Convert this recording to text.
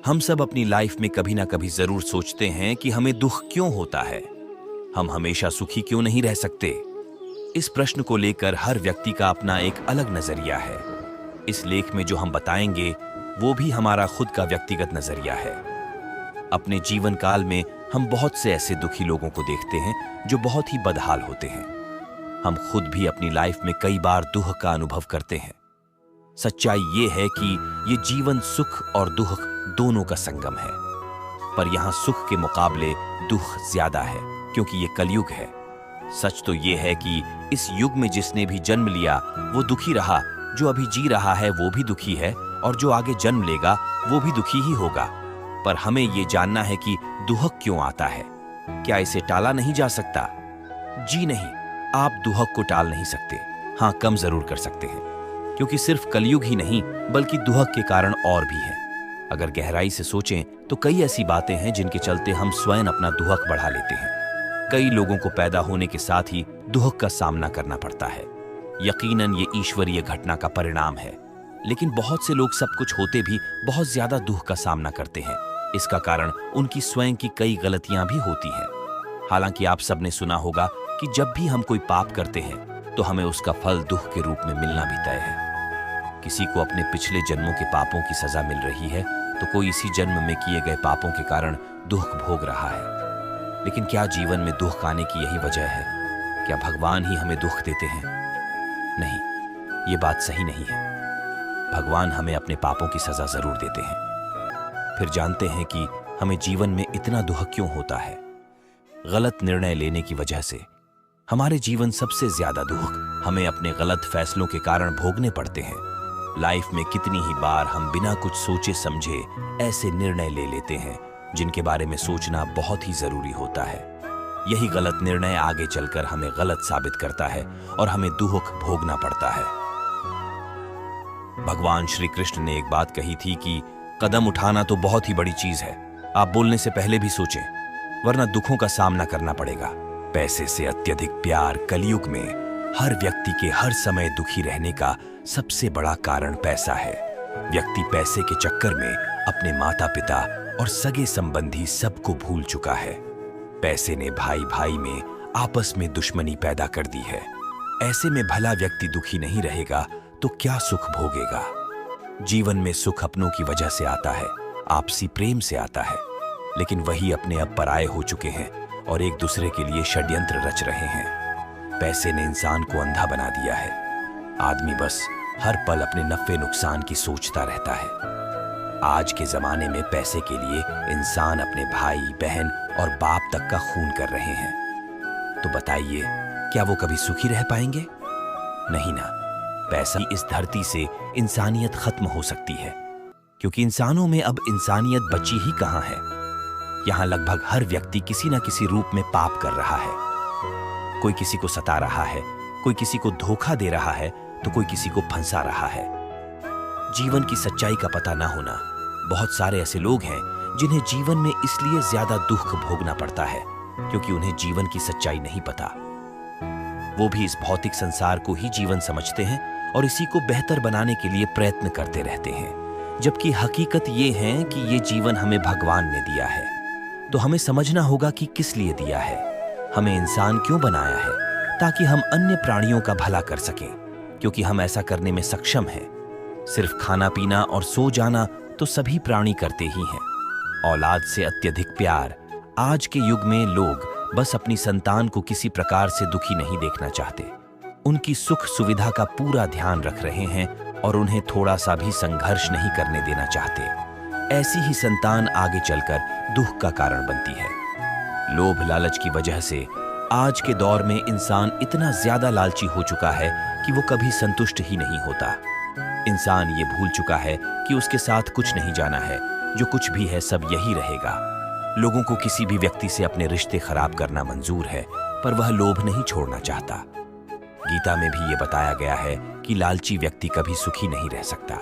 हम सब अपनी लाइफ में कभी ना कभी जरूर सोचते हैं कि हमें दुख क्यों होता है, हम हमेशा सुखी क्यों नहीं रह सकते। इस प्रश्न को लेकर हर व्यक्ति का अपना एक अलग नजरिया है। इस लेख में जो हम बताएंगे वो भी हमारा खुद का व्यक्तिगत नजरिया है। अपने जीवन काल में हम बहुत से ऐसे दुखी लोगों को देखते हैं जो बहुत ही बदहाल होते हैं। हम खुद भी अपनी लाइफ में कई बार दुख का अनुभव करते हैं। सच्चाई ये है कि ये जीवन सुख और दुख दोनों का संगम है, पर यहां सुख के मुकाबले दुख ज्यादा है क्योंकि ये कलयुग है। सच तो ये है कि इस युग में जिसने भी जन्म लिया वो दुखी रहा, जो अभी जी रहा है वो भी दुखी है और जो आगे जन्म लेगा वो भी दुखी ही होगा। पर हमें ये जानना है कि दुख क्यों आता है। क्या इसे टाला नहीं जा सकता? जी नहीं, आप दुख को टाल नहीं सकते। हाँ, कम जरूर कर सकते हैं, क्योंकि सिर्फ कलयुग ही नहीं बल्कि दुख के कारण और भी हैं। अगर गहराई से सोचें तो कई ऐसी बातें हैं जिनके चलते हम स्वयं अपना दुख बढ़ा लेते हैं। कई लोगों को पैदा होने के साथ ही दुख का सामना करना पड़ता है। यकीनन ये ईश्वरीय घटना का परिणाम है, लेकिन बहुत से लोग सब कुछ होते भी बहुत ज्यादा दुख का सामना करते हैं। इसका कारण उनकी स्वयं की कई गलतियां भी होती हैं। हालांकि आप सबने सुना होगा कि जब भी हम कोई पाप करते हैं तो हमें उसका फल दुख के रूप में मिलना भी तय है। किसी को अपने पिछले जन्मों के पापों की सजा मिल रही है तो कोई इसी जन्म में किए गए पापों के कारण दुख भोग रहा है। लेकिन क्या जीवन में दुख आने की यही वजह है? क्या भगवान ही हमें दुख देते हैं? नहीं, ये बात सही नहीं है। भगवान हमें अपने पापों की सजा जरूर देते हैं। फिर जानते हैं कि हमें जीवन में इतना दुख क्यों होता है। गलत निर्णय लेने की वजह से हमारे जीवन सबसे ज्यादा दुख हमें अपने गलत फैसलों के कारण भोगने पड़ते हैं। लाइफ में कितनी ही बार हम बिना कुछ सोचे समझे ऐसे निर्णय ले लेते हैं जिनके बारे में सोचना बहुत ही जरूरी होता है। यही गलत निर्णय आगे चलकर हमें गलत साबित करता है और हमें दुख भोगना पड़ता है। भगवान श्री कृष्ण ने एक बात कही थी कि कदम उठाना तो बहुत ही बड़ी चीज है, आप बोलने से पहले भी सोचें, वरना दुखों का सामना करना पड़ेगा। पैसे से अत्यधिक प्यार कलयुग में हर व्यक्ति के हर समय दुखी रहने का सबसे बड़ा कारण पैसा है। व्यक्ति पैसे के चक्कर में अपने माता पिता और सगे संबंधी सबको भूल चुका है। पैसे ने भाई भाई में आपस में दुश्मनी पैदा कर दी है। ऐसे में भला व्यक्ति दुखी नहीं रहेगा तो क्या सुख भोगेगा? जीवन में सुख अपनों की वजह से आता है, आपसी प्रेम से आता है, लेकिन वही अपने अब पराये हो चुके हैं और एक दूसरे के लिए षड्यंत्र रच रहे हैं। पैसे ने इंसान को अंधा बना दिया है। आदमी बस हर पल अपने नफे नुकसान की सोचता रहता है। आज के जमाने में पैसे के लिए इंसान अपने भाई बहन और बाप तक का खून कर रहे हैं। तो बताइए, क्या वो कभी सुखी रह पाएंगे? नहीं ना। पैसा इस धरती से इंसानियत खत्म हो सकती है, क्योंकि इंसानों में अब इंसानियत बची ही कहां है। यहां लगभग हर व्यक्ति किसी न किसी रूप में पाप कर रहा है। कोई किसी को सता रहा है, कोई किसी को धोखा दे रहा है, तो कोई किसी को फंसा रहा है। जीवन की सच्चाई का पता ना होना। बहुत सारे ऐसे लोग हैं जिन्हें जीवन में इसलिए ज्यादा दुख भोगना पड़ता है क्योंकि उन्हें जीवन की सच्चाई नहीं पता। वो भी इस भौतिक संसार को ही जीवन समझते हैं और इसी को बेहतर बनाने के लिए प्रयत्न करते रहते हैं, जबकि हकीकत ये है कि ये जीवन हमें भगवान ने दिया है। तो हमें समझना होगा कि किस लिए दिया है, हमें इंसान क्यों बनाया है, ताकि हम अन्य प्राणियों का भला कर सकें, क्योंकि हम ऐसा करने में सक्षम हैं। सिर्फ खाना पीना और सो जाना तो सभी प्राणी करते ही हैं। औलाद से अत्यधिक प्यार। आज के युग में लोग बस अपनी संतान को किसी प्रकार से दुखी नहीं देखना चाहते। उनकी सुख सुविधा का पूरा ध्यान रख रहे हैं और उन्हें थोड़ा सा भी संघर्ष नहीं करने देना चाहते। ऐसी ही संतान आगे चलकर दुख का कारण बनती है। लोभ लालच की वजह से आज के दौर में इंसान इतना ज्यादा लालची हो चुका है कि वो कभी संतुष्ट ही नहीं होता। इंसान ये भूल चुका है कि उसके साथ कुछ नहीं जाना है, जो कुछ भी है सब यही रहेगा। लोगों को किसी भी व्यक्ति से अपने रिश्ते खराब करना मंजूर है, पर वह लोभ नहीं छोड़ना चाहता। गीता में भी ये बताया गया है कि लालची व्यक्ति कभी सुखी नहीं रह सकता।